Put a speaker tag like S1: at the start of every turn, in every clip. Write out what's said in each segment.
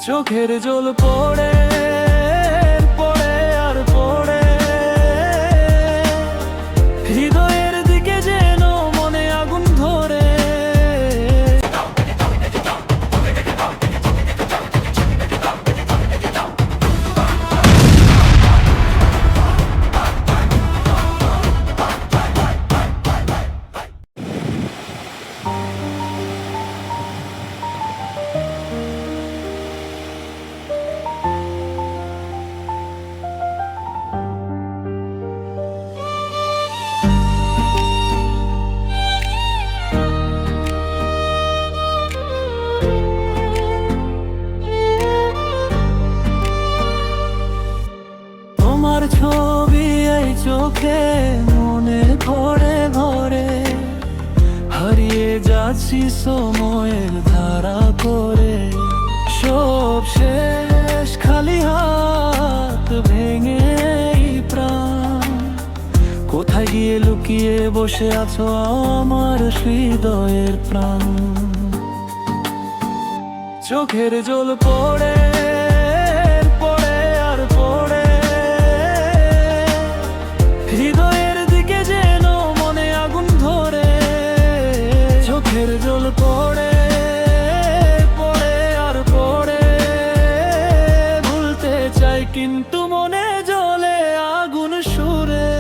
S1: চোখের জল পড়ে পড়ে আর পড়ে, হৃদয়ের দিকে যেন মনে আগুন ধরে। তোমার ছবি এই চোখে মনে ঘরে ঘরে, হারিয়ে যাচ্ছি সময়ের ধারা করে। সব শেষ, খালি হাত ভেঙে এই প্রাণ, কোথায় গিয়ে লুকিয়ে বসে আছো আমার হৃদয়ের প্রাণ। চোখের জল পড়ে পড়ে আর পড়ে, হৃদয়ের দিকে যেন মনে আগুন ধরে। চোখের জল পড়ে পড়ে আর পড়ে, ভুলতে চাই কিন্তু মনে জ্বলে আগুন সুরে।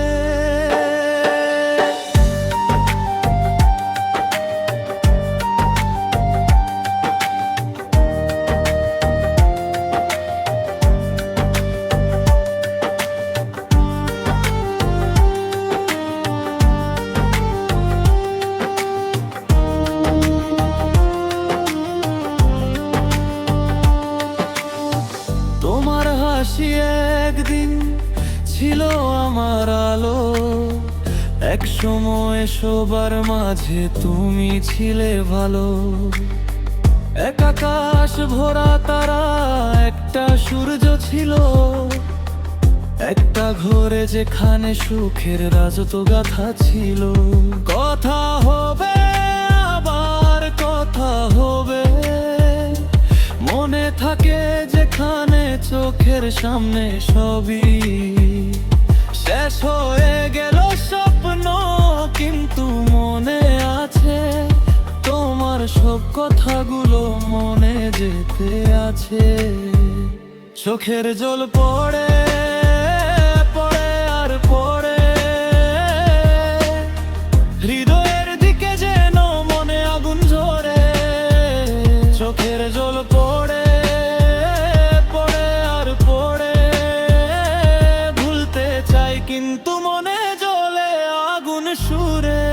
S1: তোমার হাসি একদিন ছিল আমার আলো, এক সময় সবার মাঝে তুমি ছিলে ভালো। এক আকাশ ভরা তারা, একটা সূর্য ছিল, একটা ঘরে যেখানে সুখের রাজত্ব গাথা ছিল। কথা হবে আবার কথা হবে, মনে থাকে যেখানে চোখের সামনে সবই শেষ হয়ে গেল স্বপ্ন, কিন্তু মনে আছে তোমার সব কথাগুলো মনে যেতে আছে। চোখের জল পড়ে পড়ে আর পড়ে, হৃদয়ের দিকে যেন মনে আগুন ঝরে। চোখের জল পড়ে পড়ে আর পড়ে, ভুলতে চাই কিন্তু মনে জ্বলে আগুন সুরে।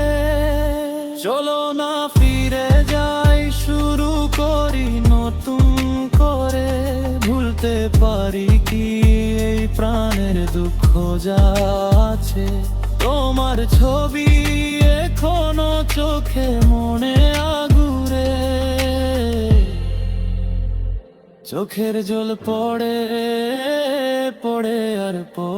S1: চলো না ফিরে যাই, শুরু করি নতুন করে। ভুলতে পারি কি এই প্রাণের দুঃখ যা আছে, তোমার ছবি এখনো চোখে মনে আগুরে। চোখের জল পড়ে পড়ে আর পড়ে।